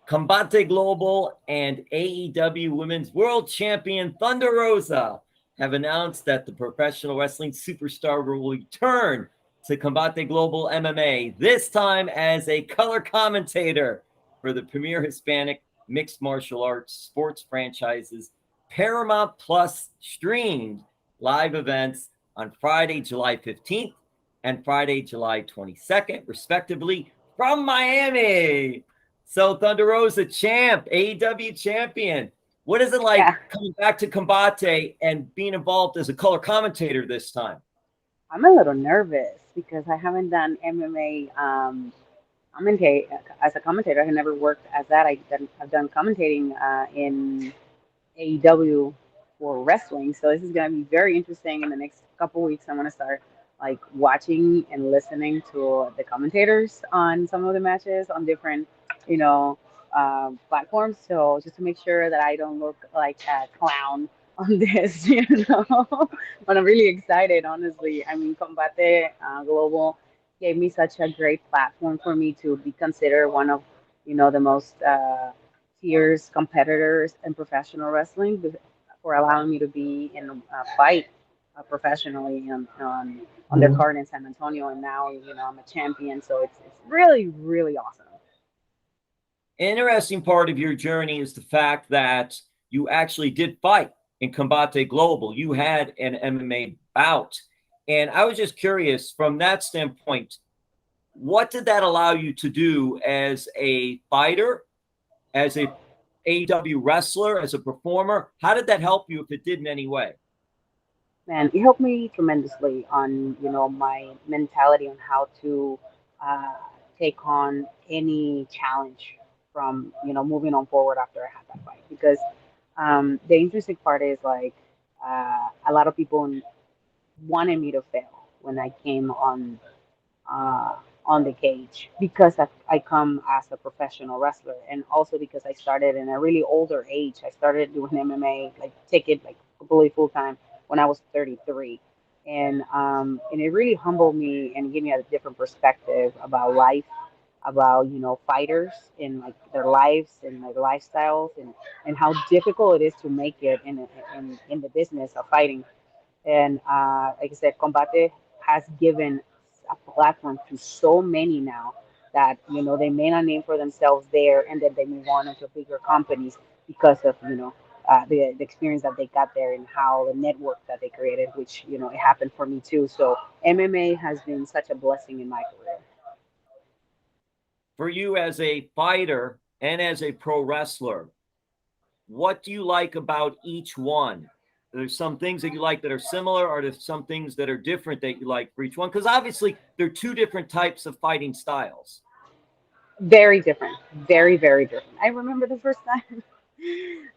Combate Global and AEW Women's World Champion Thunder Rosa have announced that the professional wrestling superstar will return to Combate Global MMA, this time as a color commentator for the premier Hispanic Mixed Martial Arts sports franchises Paramount Plus streamed live events on Friday, July 15th and Friday, July 22nd, respectively, from Miami. So Thunder Rosa, champ, AEW champion. What is it like coming back to Combate and being involved as a color commentator this time? I'm a little nervous because I haven't done MMA commentate as a commentator. I have never worked as that. I've done commentating in AEW for wrestling. So this is going to be very interesting. In the next couple weeks, I'm going to start like watching and listening to the commentators on some of the matches on different, you know, platforms. So just to make sure that I don't look like a clown on this, But I'm really excited, honestly. I mean, Combate Global gave me such a great platform for me to be considered one of, the most fierce competitors in professional wrestling for allowing me to be in a fight professionally on their card in San Antonio, and now I'm a champion, so it's really really awesome. Interesting part of your journey is the fact that you actually did fight in Combate Global. You had an MMA bout. And I was just curious from that standpoint, what did that allow you to do as a fighter, as a AEW wrestler, as a performer? How did that help you if it did in any way? Man, it helped me tremendously on my mentality on how to uh, take on any challenge from moving on forward after I had that fight, because the interesting part is like a lot of people wanted me to fail when I came uh, on the cage, because I come as a professional wrestler, and also because I started in a really older age. I started doing MMA, like take it like completely full time when I was 33, and it really humbled me and gave me a different perspective about life, about fighters and like their lives and their lifestyles, and how difficult it is to make it in the business of fighting. And like I said, Combate has given a platform to so many now that they may not name for themselves there, and then they move on into bigger companies because of the experience that they got there and how the network that they created, which it happened for me too. So MMA has been such a blessing in my career. For you as a fighter and as a pro wrestler, what do you like about each one? There's some things that you like that are similar, or there's some things that are different that you like for each one? Because obviously they're two different types of fighting styles. Very different, very very different. I remember the first time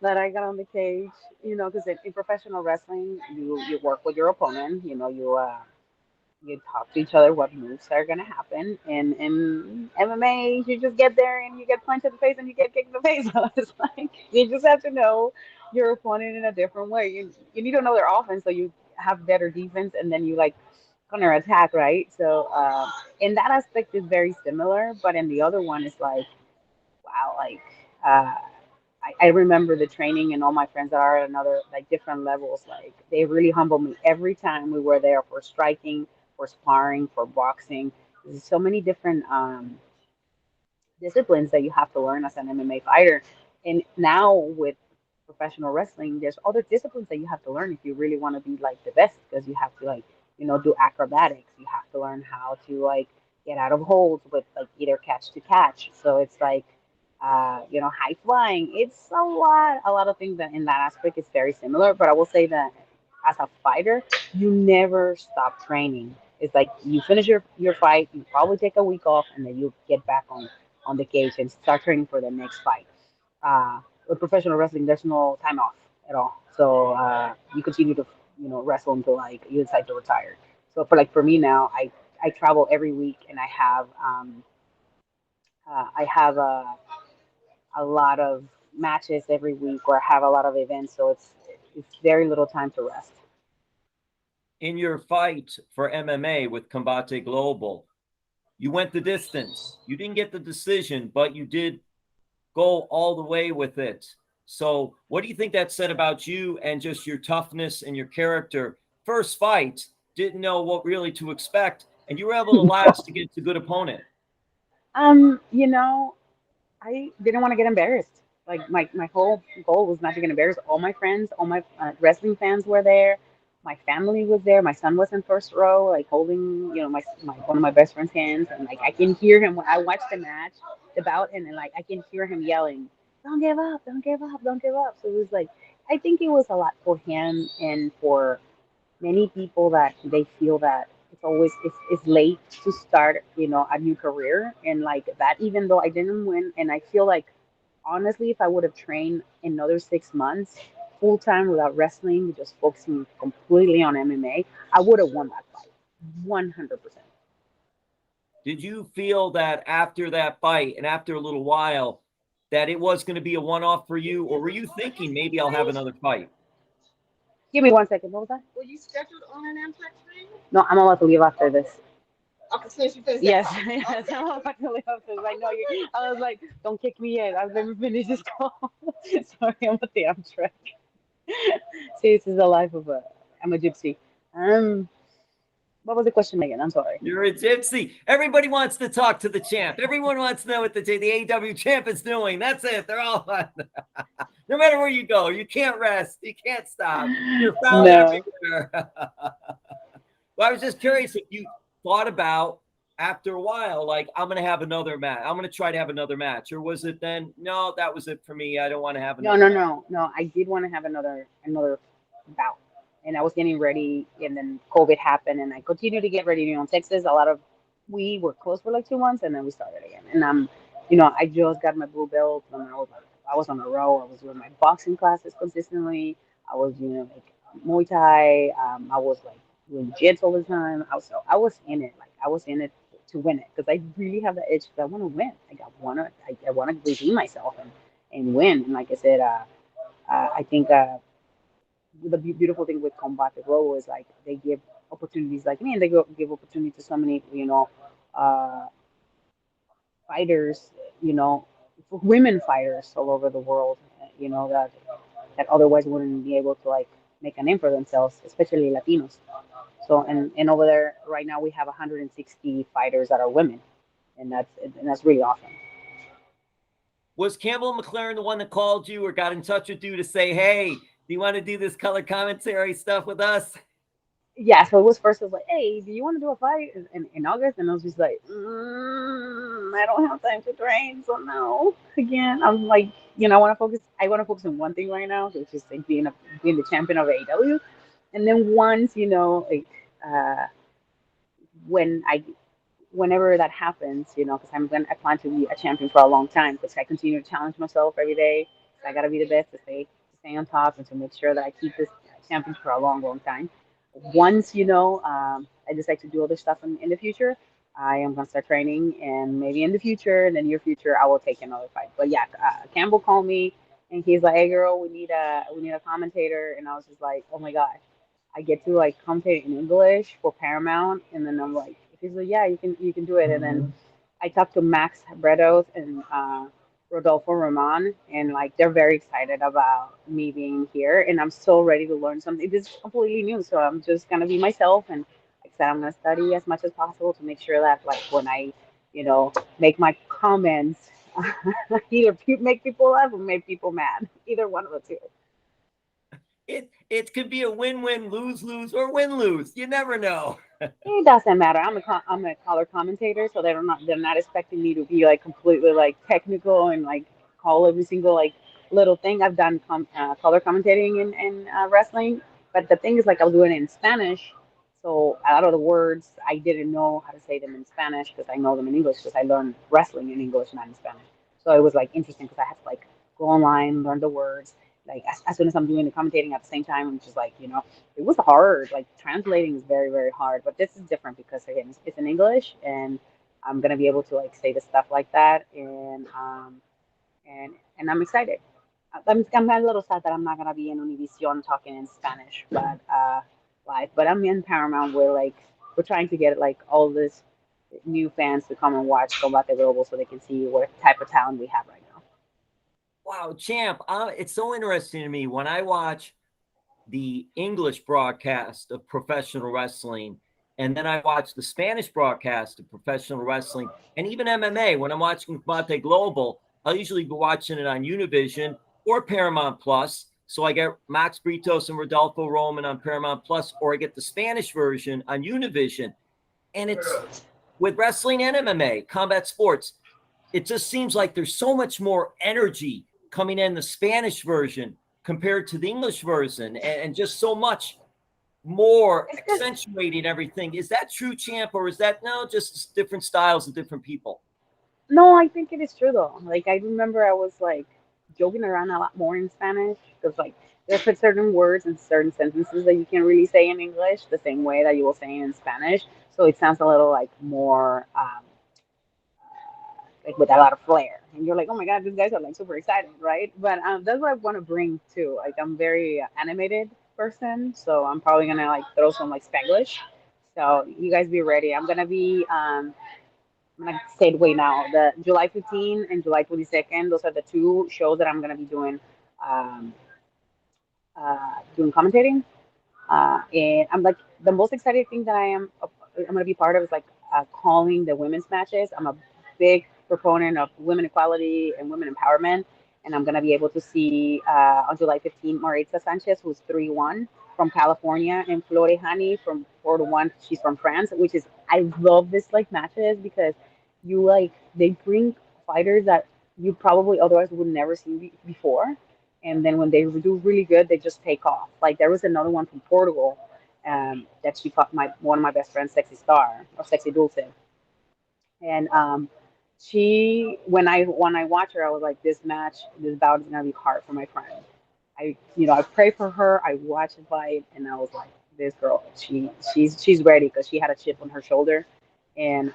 that I got on the cage, because in professional wrestling, you work with your opponent, you talk to each other what moves are gonna happen. And in MMA, you just get there and you get punched in the face and you get kicked in the face. So it's like you just have to know your opponent in a different way. You need to know their offense so you have better defense, and then you like counter attack, right? So in that aspect, is very similar, but in the other one, it's like wow, like. I remember the training and all my friends that are at another like different levels. Like they really humbled me every time we were there for striking, for sparring, for boxing. There's so many different disciplines that you have to learn as an MMA fighter. And now with professional wrestling, there's other disciplines that you have to learn if you really want to be like the best, because you have to like do acrobatics. You have to learn how to like get out of holds with like either catch to catch. So it's like high flying. It's a lot of things that in that aspect is very similar. But I will say that as a fighter, you never stop training. It's like you finish your fight, you probably take a week off, and then you get back on the cage and start training for the next fight. With professional wrestling, there's no time off at all. So you continue to wrestle until like you decide to retire. So for me now, I travel every week, and I have a lot of matches every week, or have a lot of events, so it's very little time to rest. In your fight for MMA with Combate Global, you went the distance. You didn't get the decision, but you did go all the way with it. So what do you think that said about you and just your toughness and your character? First fight, didn't know what really to expect, and you were able to last against a good opponent. You know, I didn't want to get embarrassed. Like my whole goal was not to get embarrassed. All my friends, all my wrestling fans were there. My family was there. My son was in first row, like holding, my one of my best friend's hands, and like I can hear him when I watched the match, the bout, and then like I can hear him yelling, "Don't give up! Don't give up! Don't give up!" So it was like I think it was a lot for him and for many people that they feel that it's late to start a new career, and like that even though I didn't win, and I feel like honestly if I would have trained another 6 months full time without wrestling, just focusing completely on MMA, I would have won that fight 100%. Did you feel that after that fight and after a little while that it was going to be a one-off for you, or were you thinking maybe I'll have another fight? Give me 1 second. What was that? Were you scheduled on an Amtrak train? No, I'm about to leave after this. Okay, so you said yes. Yes, I'm about to leave after this. I know you. I was like, don't kick me yet. I've never finished this call. Sorry, I'm at the Amtrak. See, this is the life of I'm a gypsy. What was the question again? I'm sorry. You're a gypsy. Everybody wants to talk to the champ. Everyone wants to know what the AEW champ is doing. That's it. They're all no matter where you go, you can't rest. You can't stop. You're found everywhere. Well, I was just curious if you thought about after a while, like, I'm going to have another match. I'm going to try to have another match. Or was it then, no, that was it for me. I don't want to have another No. I did want to have another bout. And I was getting ready, and then COVID happened, and I continued to get ready. In Texas, we were closed for like 2 months, and then we started again. And I just got my blue belt, and I was on a roll. I was doing my boxing classes consistently. I was, like Muay Thai. I was like doing jits all the time. I was in it, like I was in it to win it because I really have the itch because I want to win. Like I want to redeem myself and win. And like I said, I think. The beautiful thing with Combate Global is like they give opportunities like me, and they give opportunity to so many, uh, fighters, women fighters all over the world, that otherwise wouldn't be able to like make a name for themselves, especially Latinos. So and over there right now we have 160 fighters that are women, and that's really awesome. Was Campbell McLaren the one that called you or got in touch with you to say, hey, do you want to do this color commentary stuff with us? Yeah, so it was like, hey, do you want to do a fight in August? And I was just like, I don't have time to train, so no. Again, I'm like, I want to focus on one thing right now, which is like being the champion of AEW. And then once, like, uh, when whenever that happens, because I plan to be a champion for a long time, because I continue to challenge myself every day. So I got to be the best to stay on top and to make sure that I keep this champion for a long, long time. Once I decide to do other stuff in the future, I am gonna start training, and maybe in the future, in the near future, I will take another fight. But yeah, Campbell called me, and he's like, "Hey, girl, we need a commentator," and I was just like, "Oh my god, I get to like commentate in English for Paramount," and then I'm like, he's like, "Yeah, you can do it," and then I talked to Max Bretos and Rodolfo Roman, and like they're very excited about me being here, and I'm so ready to learn something. This is completely new, so I'm just gonna be myself, and like I said, I'm gonna study as much as possible to make sure that like when I, make my comments, either make people laugh or make people mad, either one of the two. It could be a win-win, lose-lose, or win-lose. You never know. It doesn't matter. I'm a color commentator, so they're not expecting me to be like completely like technical and like call every single like little thing. I've done color commentating in wrestling, but the thing is like I'll do it in Spanish. So a lot of the words I didn't know how to say them in Spanish because I know them in English because I learned wrestling in English, not in Spanish. So it was like interesting because I had to like go online, learn the words. Like as soon as I'm doing the commentating at the same time, I'm just like, it was hard. Like translating is very, very hard. But this is different because again, it's in English, and I'm gonna be able to like say the stuff like that, and I'm excited. I'm a little sad that I'm not gonna be in Univision talking in Spanish, but live. But I'm in Paramount. We're trying to get like all this new fans to come and watch Combate Global so they can see what type of talent we have right now. Wow, champ, it's so interesting to me when I watch the English broadcast of professional wrestling, and then I watch the Spanish broadcast of professional wrestling, and even MMA. When I'm watching Combate Global, I'll usually be watching it on Univision or Paramount Plus. So I get Max Bretos and Rodolfo Roman on Paramount Plus, or I get the Spanish version on Univision. And it's with wrestling and MMA, combat sports. It just seems like there's so much more energy coming in the Spanish version compared to the English version, and just so much more accentuating everything. Is that true, champ, or is that no, just different styles of different people? No, I think it is true though. Like I remember I was like joking around a lot more in Spanish because like there's certain words and certain sentences that you can't really say in English the same way that you will say in Spanish. So it sounds a little like more like with a lot of flair, and you're like, oh my god, these guys are like super excited, right? But that's what I want to bring too. Like I'm very animated person, so I'm probably gonna like throw some like Spanglish. So you guys be ready. I'm gonna say it way now. The July 15 and July 22nd, those are the two shows that I'm gonna be um, doing commentating. And I'm like the most excited thing that I'm gonna be part of is like calling the women's matches. I'm a big proponent of women equality and women empowerment, and I'm gonna be able to see on July 15 Maritza Sanchez, who's 3-1 from California, and Florehani from 4-1. She's from France, which is I love this like matches because you like they bring fighters that you probably otherwise would never see before, and then when they do really good, they just take off. Like there was another one from Portugal that she fought my one of my best friends, Sexy Star or Sexy Dulce, and she when I watch her, I was like, this bout is gonna be hard for my friend. I pray for her. I watch the fight, and I was like, this girl, she's ready because she had a chip on her shoulder, and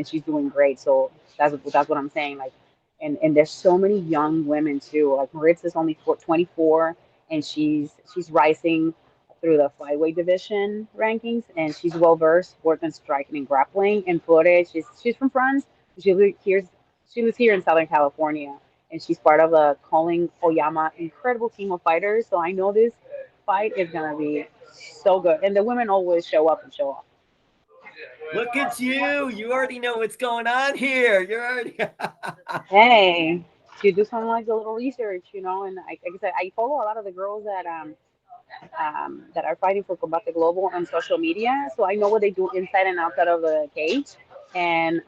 she's doing great. So that's what I'm saying. Like, and there's so many young women too. Like Maritza's only 24, and she's rising through the flyweight division rankings, and she's well versed both in striking and grappling. And Flores, she's from France. She lives here. She lives here in Southern California, and she's part of the Calling Oyama incredible team of fighters. So I know this fight is gonna be so good, and the women always show up and show off. Look at you. You already know what's going on here. You're already. Hey, you do some like a little research, and like I said, I follow a lot of the girls that are fighting for Combate Global on social media, so I know what they do inside and outside of the cage. And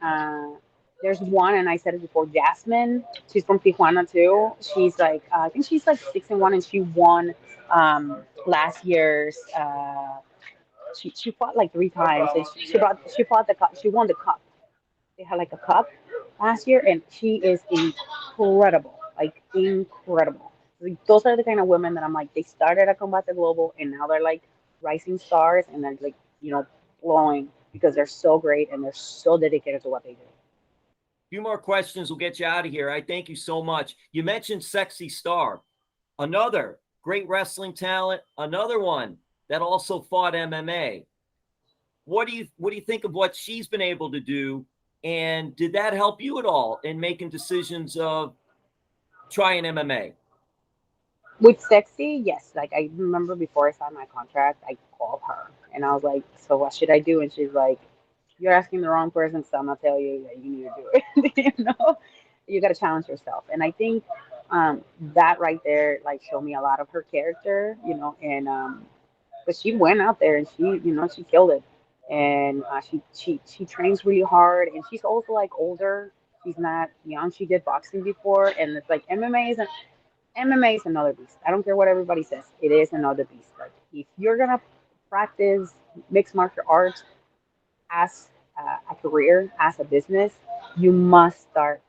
there's one, and I said it before, Jasmine. She's from Tijuana too. She's like, I think she's like 6-1, and she won last year's. She fought like 3 times, and she fought the cup. She won the cup. They had like a cup last year, and she is incredible, like incredible. Like, those are the kind of women that I'm like, they started at Combate Global, and now they're like rising stars, and they're like, blowing because they're so great and they're so dedicated to what they do. Few more questions will get you out of here. I thank you so much. You mentioned Sexy Star, another great wrestling talent, another one that also fought MMA. What do you think of what she's been able to do? And did that help you at all in making decisions of trying MMA? With Sexy, yes. Like I remember before I signed my contract, I called her and I was like, "So what should I do?" And she's like, "You're asking the wrong person, so I'm gonna tell you that you need to do it." You got to challenge yourself, and I think that right there like showed me a lot of her character, and but she went out there and she killed it, and she trains really hard, and she's also like older. She's not young. She did boxing before, and it's like MMA is another beast. I don't care what everybody says. It is another beast. Like if you're gonna practice mixed martial arts as a career, as a business, you must start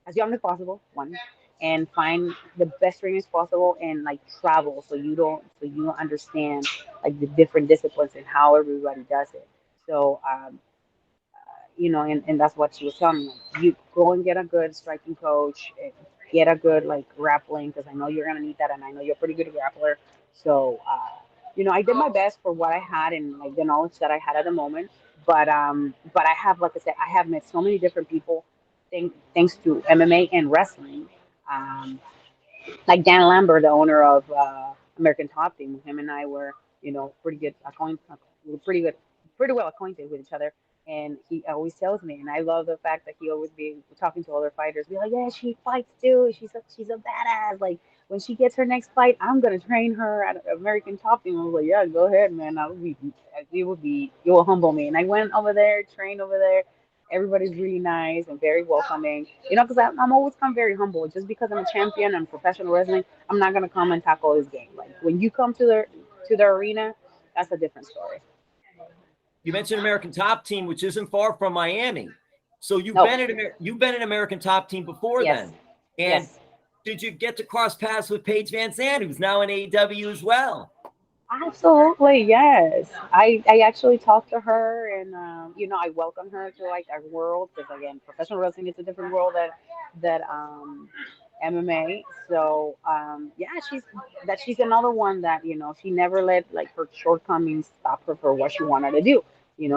as young as possible. One, and find the best trainers possible, and like travel so you don't understand like the different disciplines and how everybody does it. So and that's what she was telling me. Like, you go and get a good striking coach, and get a good like grappling because I know you're gonna need that, and I know you're a pretty good grappler. So, I did my best for what I had and like the knowledge that I had at the moment. But I have, like I said, I have met so many different people, thanks to MMA and wrestling. Um, like Dan Lambert, the owner of American Top Team. Him and I were, pretty good we were pretty well acquainted with each other. And he always tells me, and I love the fact that he always be talking to other fighters, be like, yeah, she fights too. She's a badass. Like when she gets her next fight, I'm gonna train her at American Top Team. I was like, yeah, go ahead, man. It will humble me. And I went over there, trained over there. Everybody's really nice and very welcoming. Because I'm always come very humble. Just because I'm a champion and professional wrestling, I'm not gonna come and tackle this game. Like when you come to the arena, that's a different story. You mentioned American Top Team, which isn't far from Miami. So No. You've been an American Top Team before Yes. then. And Yes. did you get to cross paths with Paige VanZant, who's now in AEW as well? Absolutely, yes. I actually talked to her, and I welcome her to like our world because again, professional wrestling is a different world that MMA. So yeah, she's another one that she never let like her shortcomings stop her for what she wanted to do. She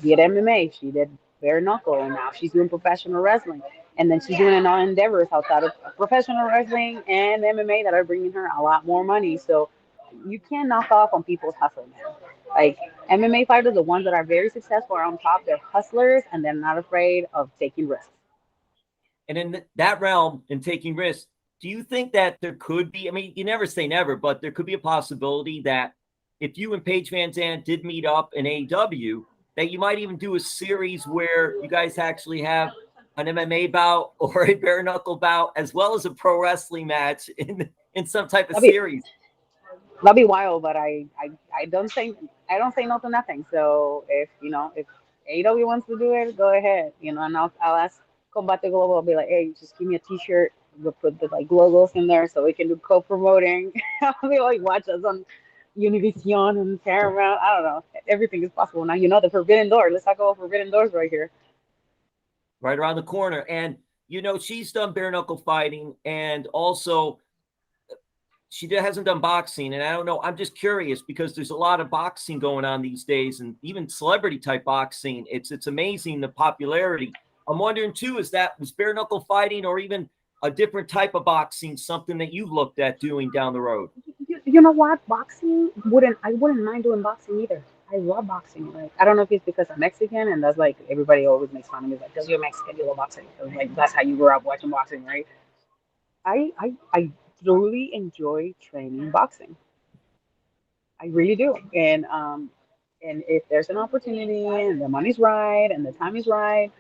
did MMA, she did bare knuckle, and now she's doing professional wrestling. And then she's doing another endeavors outside of professional wrestling and MMA that are bringing her a lot more money. So you can't knock off on people's hustle, man. Like MMA fighters, the ones that are very successful are on top. They're hustlers and they're not afraid of taking risks. And in that realm, in taking risks, do you think that there could be, I mean, you never say never, but there could be a possibility that if you and Paige VanZant did meet up in AEW, that you might even do a series where you guys actually have an MMA bout or a bare knuckle bout, as well as a pro wrestling match in some type of That'd be series? that'd be wild, but I don't say no to nothing. So if AEW wants to do it, go ahead. And I'll ask Combate Global. I'll be like, hey, just give me a T-shirt. We'll put the like logos in there so we can do co-promoting. I'll be like, watch us on Univision and Paramount. I don't know. Everything is possible now. The Forbidden Door. Let's talk about Forbidden Doors right here. Right around the corner. And, she's done bare knuckle fighting, and also she hasn't done boxing. And I don't know. I'm just curious because there's a lot of boxing going on these days, and even celebrity type boxing. It's amazing the popularity. I'm wondering too, was bare knuckle fighting or even a different type of boxing something that you've looked at doing down the road? You know what? I wouldn't mind doing boxing either. I love boxing. Like I don't know if it's because I'm Mexican and that's like everybody always makes fun of me like because you're Mexican, you love boxing. 'Cause, like that's how you grew up watching boxing, right? I truly enjoy training boxing. I really do. And if there's an opportunity and the money's right and the time is right,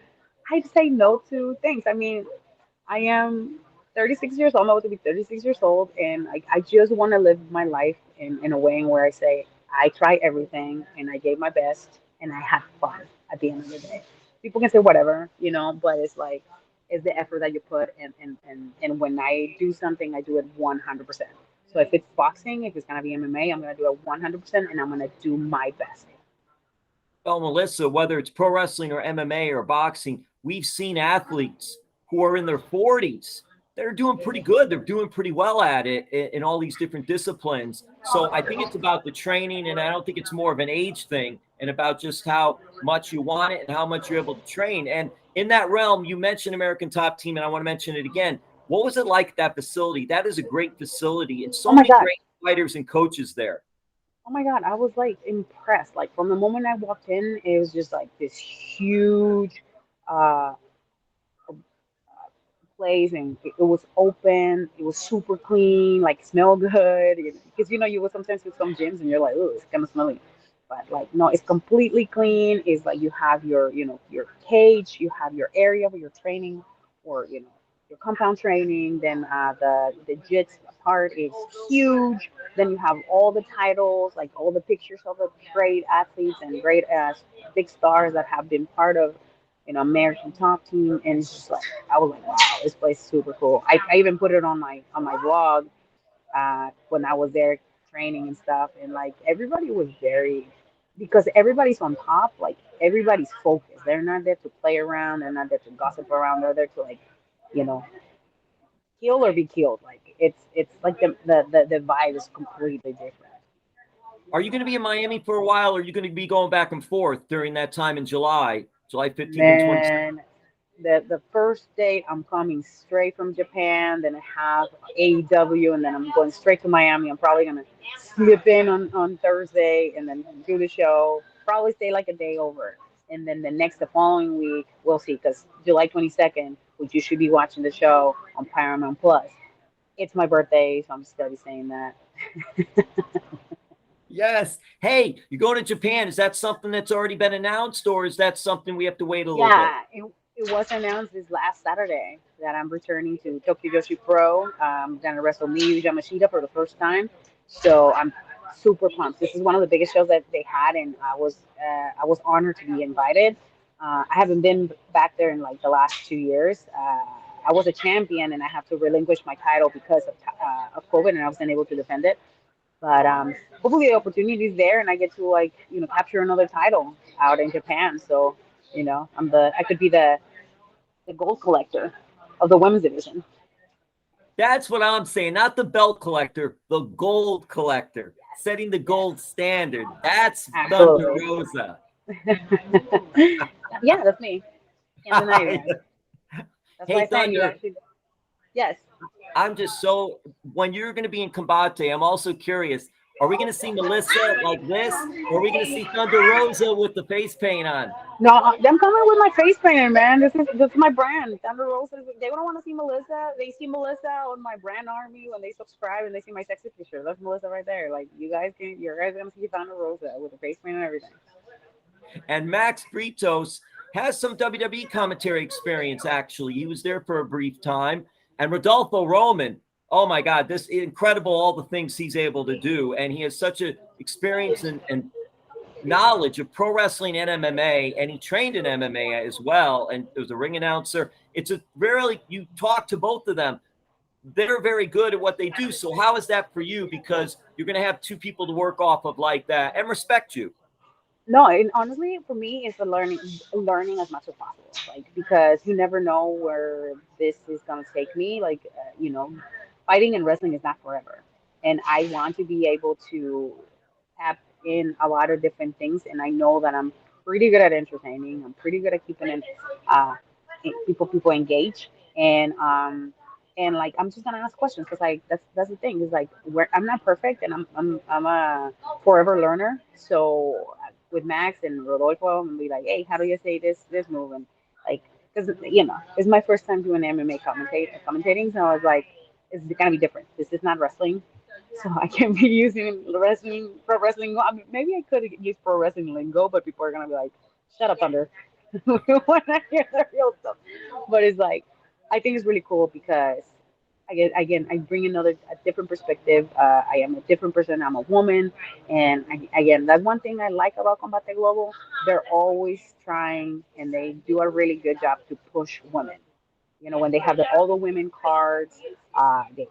I'd say no to things. I mean, I am 36 years old. I'm about to be 36 years old, and I just want to live my life in a way where I say I tried everything and I gave my best and I had fun at the end of the day. People can say whatever, but it's like it's the effort that you put, and when I do something, I do it 100%. So if it's boxing, if it's gonna be MMA, I'm gonna do it 100%, and I'm gonna do my best. Well, Melissa, whether it's pro wrestling or MMA or boxing, we've seen athletes who are in their 40s. They're doing pretty good. They're doing pretty well at it in all these different disciplines. So I think it's about the training, and I don't think it's more of an age thing, and about just how much you want it and how much you're able to train. And in that realm, you mentioned American Top Team, and I want to mention it again. What was it like at that facility? That is a great facility, and Oh so my many god. great fighters and coaches there. Oh my God, I was like impressed. Like from the moment I walked in, it was just like this huge uh place, and it was open. It was super clean, like smelled good. Because you will sometimes with some gyms and you're like, oh, it's kind of smelly. But like no, it's completely clean. It's like you have your cage, you have your area where you're training, or your compound training. Then the jits part is huge. Then you have all the titles, like all the pictures of the great athletes and great big stars that have been part of American Top Team, and it's just like I was like, wow, this place is super cool. I even put it on my blog when I was there training and stuff, and like everybody was very because everybody's on top, like everybody's focused. They're not there to play around. They're not there to gossip around. They're there to like, you know, kill or be killed. Like it's like the vibe is completely different. Are you going to be in Miami for a while, or are you going to be going back and forth during that time in July 15th and 22nd? Man, The first date I'm coming straight from Japan, then I have AEW, and then I'm going straight to Miami. I'm probably gonna slip in on Thursday and then do the show. Probably stay like a day over, and then the following week we'll see. Because July 22nd, which you should be watching the show on Paramount Plus. It's my birthday, so I'm just gonna be saying that. Yes. Hey, you're going to Japan. Is that something that's already been announced, or is that something we have to wait a little bit? Yeah, it was announced this last Saturday that I'm returning to Tokyo Joshi Pro. Gonna wrestle Miyu Yamashita for the first time, so I'm super pumped. This is one of the biggest shows that they had, and I was honored to be invited. I haven't been back there in like the last 2 years. I was a champion, and I have to relinquish my title because of COVID, and I wasn't able to defend it. But hopefully the opportunity is there, and I get to like capture another title out in Japan. So I could be the gold collector of the women's division. That's what I'm saying. Not the belt collector, the gold collector, setting the gold standard. That's Thunder Absolutely. Rosa. Yeah, that's me. Can't deny that. That's why Hey, I said you Thunder, actually. Yes. I'm just so, when you're going to be in Combate, I'm also curious. Are we going to see Melissa like this? Or are we going to see Thunder Rosa with the face paint on? No, I'm coming with my face painter, man. This is my brand. Thunder Roses. They don't want to see Melissa. They see Melissa on my brand army when they subscribe and they see my sexy picture. That's Melissa right there. Like you guys gonna see Thunder Rosa with the face paint and everything. And Max Bretos has some WWE commentary experience, actually. He was there for a brief time. And Rodolfo Roman, oh my God, this incredible, all the things he's able to do. And he has such a experience and knowledge of pro wrestling and MMA, and he trained in MMA as well. And was a ring announcer. It's a really, you talk to both of them. They're very good at what they do. So how is that for you? Because you're going to have two people to work off of like that and respect you. No, and honestly, for me, it's the learning as much as possible. Like because you never know where this is gonna take me. Like fighting and wrestling is not forever, and I want to be able to tap in a lot of different things. And I know that I'm pretty good at entertaining. I'm pretty good at keeping uh, people engaged, and like I'm just gonna ask questions because like that's the thing is like where I'm not perfect, and I'm a forever learner. So with Max and Rodolfo and be like, hey, how do you say this move? And like, because it's my first time doing MMA commentating, so I was like, it's gonna be different. This is not wrestling, so I can't be using pro wrestling. I mean, maybe I could use pro wrestling lingo, but people are gonna be like, shut up, Thunder, when I hear the real stuff. But it's like, I think it's really cool because I bring a different perspective. I am a different person. I'm a woman, and again, that's one thing I like about Combate Global. They're always trying, and they do a really good job to push women. When they have all the women cards, they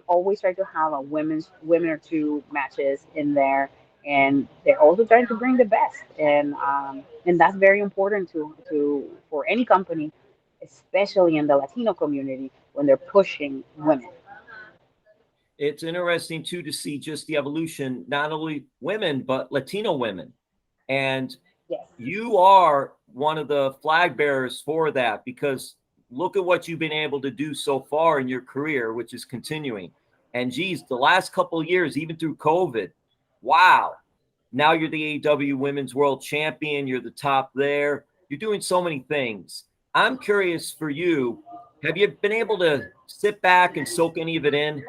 always try to have a women or two matches in there, and they're also trying to bring the best, and that's very important to for any company, especially in the Latino community when they're pushing women. It's interesting too to see just the evolution, not only women but Latino women, and Yes. you are one of the flag bearers for that, because look at what you've been able to do so far in your career, which is continuing. And geez, the last couple of years, even through COVID, wow. Now you're the AEW Women's World Champion. You're the top there. You're doing so many things. I'm curious for you. Have you been able to sit back and soak any of it in?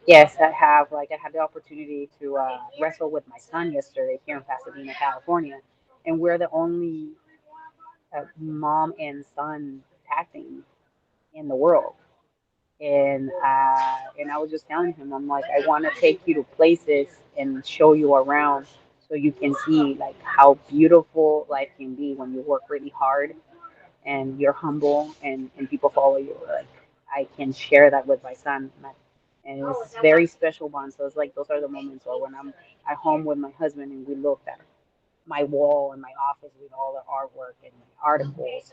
Yes, I have. Like, I had the opportunity to wrestle with my son yesterday here in Pasadena, California, and we're the only mom and son tag team in the world. And I was just telling him, I'm like, I want to take you to places and show you around, so you can see like how beautiful life can be when you work really hard and you're humble, and people follow you. Like, I can share that with my son, and it's very special bond. So it's like those are the moments, or when I'm at home with my husband and we look at my wall in my office with all the artwork and articles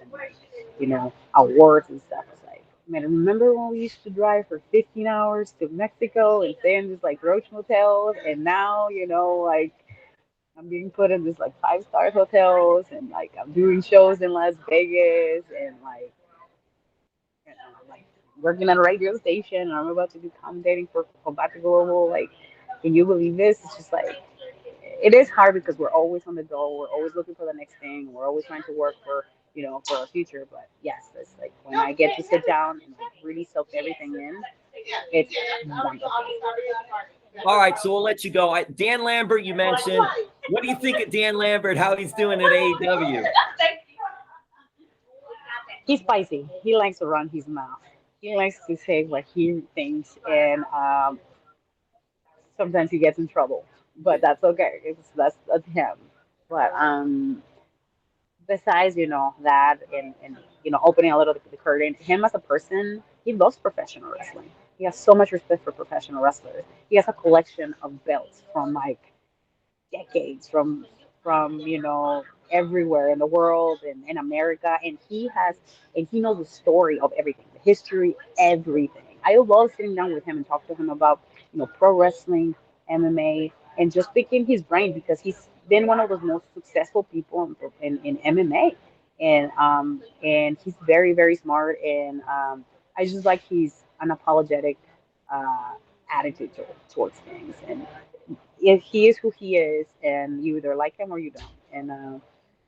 and awards and stuff. It's like, man, remember when we used to drive for 15 hours to Mexico and stay in just like roach motels, and now like I'm being put in this like 5-star hotels, and like I'm doing shows in Las Vegas, and like, you know, I'm like working on a radio station, and I'm about to do commentating for Combate Global. Like, can you believe this? It's just like it is hard because we're always on the go. We're always looking for the next thing. We're always trying to work for, for our future. But yes, it's like when I get to sit down and like really soak everything in, it's wonderful. All right, so we'll let you go. Dan Lambert, you mentioned. What do you think of Dan Lambert? How he's doing at AEW? He's spicy. He likes to run his mouth. He likes to say what he thinks, and sometimes he gets in trouble. But that's okay. That's him. But besides, that, and opening a little bit the curtain, him as a person, he loves professional wrestling. He has so much respect for professional wrestlers. He has a collection of belts from like decades, from everywhere in the world and in America, and he knows the story of everything, the history, everything. I love sitting down with him and talk to him about pro wrestling, MMA, and just picking his brain because he's been one of the most successful people in MMA, and he's very very smart, and I just like his unapologetic uh, attitude towards things, and if he is who he is, and you either like him or you don't. And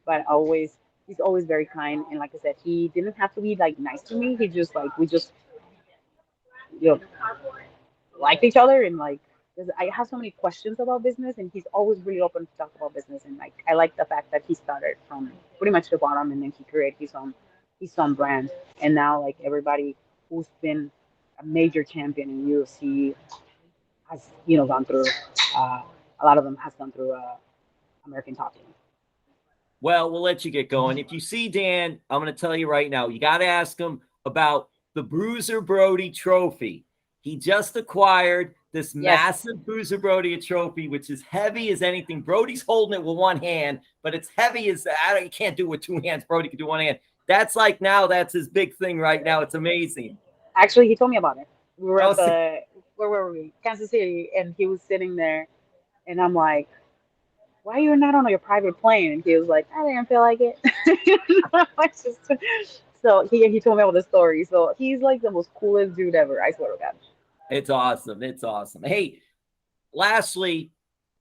but always, he's always very kind. And like I said, he didn't have to be like nice to me. He just like we just you know liked each other, and like 'cause I have so many questions about business, and he's always really open to talk about business. And like I like the fact that he started from pretty much the bottom, and then he created his own brand. And now like everybody who's been a major champion in UFC has gone through. Uh, a lot of them has gone through American Top Team. Well, we'll let you get going. If you see Dan, I'm going to tell you right now, you got to ask him about the Bruiser Brody Trophy. He just acquired this massive Bruiser Brody trophy, which is heavy as anything. Brody's holding it with one hand, but it's heavy as you can't do it with two hands. Brody can do one hand. That's like now, that's his big thing right now. It's amazing. Actually, he told me about it. We were at where were we? Kansas City, and he was sitting there, and I'm like, why are you not on your private plane? And he was like, I didn't feel like it. So he told me about the story. So he's like the most coolest dude ever. I swear to God. It's awesome. It's awesome. Hey, lastly,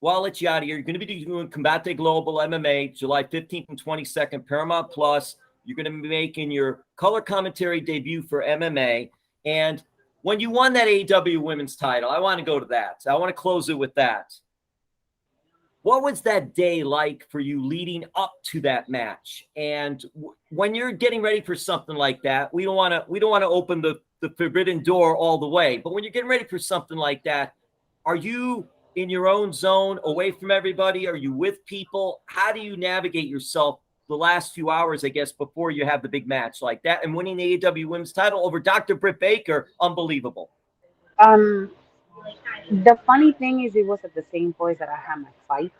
while I'll let you out of here, you're going to be doing Combate Global MMA July 15th and 22nd, Paramount Plus. You're going to be making your color commentary debut for MMA. And when you won that AEW women's title, I want to go to that. I want to close it with that. What was that day like for you leading up to that match? And when you're getting ready for something like that, we don't want to open the forbidden door all the way. But when you're getting ready for something like that, are you in your own zone, away from everybody? Are you with people? How do you navigate yourself the last few hours, I guess, before you have the big match like that? And winning the AEW women's title over Dr. Britt Baker, unbelievable. The funny thing is, it was at the same place that I had my fight,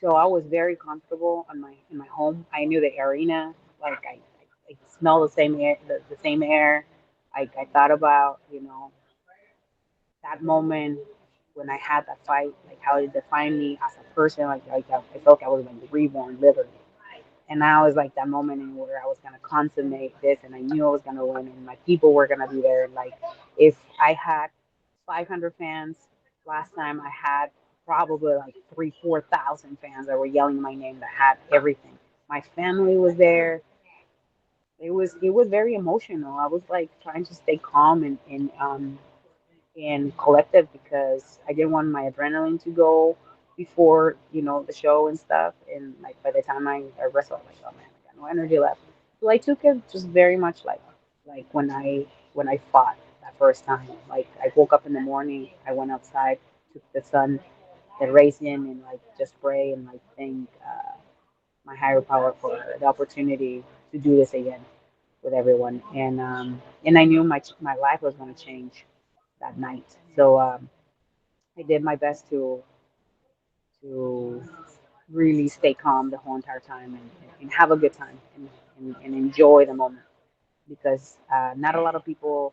so I was very comfortable in my home. I knew the arena, like I smell the same air, the same air. I thought about that moment when I had that fight, like how it defined me as a person. Like I felt like I was like reborn, literally. And now is like that moment in where I was gonna consummate this, and I knew I was gonna win, and my people were gonna be there. And like, if I had 500 fans last time, I had probably like 3-4 thousand fans that were yelling my name, that had everything. My family was there. It was very emotional. I was like trying to stay calm and collective because I didn't want my adrenaline to go before the show and stuff. And like by the time I wrestled, I'm like, oh man, I got no energy left. So I took it just very much like when I fought that first time. Like I woke up in the morning, I went outside, took the sun, the rays in, and like just pray and like thank my higher power for the opportunity to do this again with everyone. And I knew my life was going to change that night. So I did my best to really stay calm the whole entire time, and have a good time, and enjoy the moment, because not a lot of people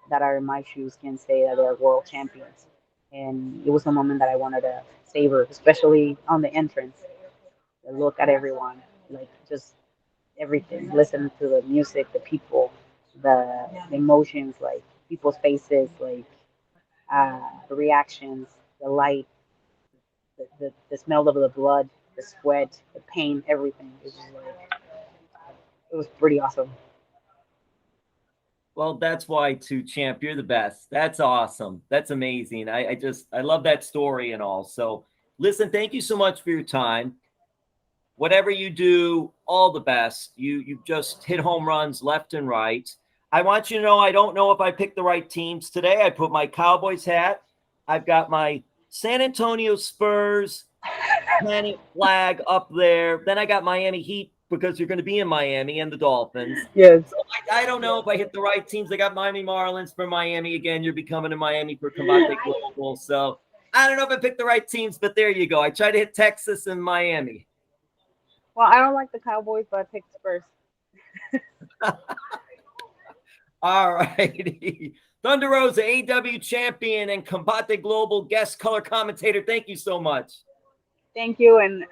that are in my shoes can say that they're world champions. and it was a moment that I wanted to savor, especially on the entrance. The look at everyone, like just everything. Listen to the music, the people, the emotions, like people's faces, like the reactions, the light, the smell of the blood, the sweat, the pain, everything. It was like it was pretty awesome. Well, that's why, too, champ, you're the best. That's awesome. That's amazing. I love that story and all. So listen, thank you so much for your time. Whatever you do, all the best. You just hit home runs left and right. I want you to know I don't know if I picked the right teams today. I put my Cowboys hat. I've got my San Antonio Spurs panic flag up there. Then I got Miami Heat because you're going to be in Miami and the Dolphins. Yes. So I don't know if I hit the right teams. I got Miami Marlins for Miami again. You're becoming in Miami for Combate Global. So I don't know if I picked the right teams, but there you go. I tried to hit Texas and Miami. Well, I don't like the Cowboys, but I picked Spurs. All righty. Thunder Rosa, AEW champion and Combate Global guest color commentator. Thank you so much. Thank you, and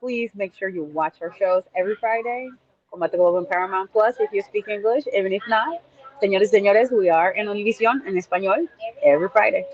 please make sure you watch our shows every Friday. Combate Global and Paramount Plus if you speak English. Even if not, señores, señores, we are en Univision en español every Friday.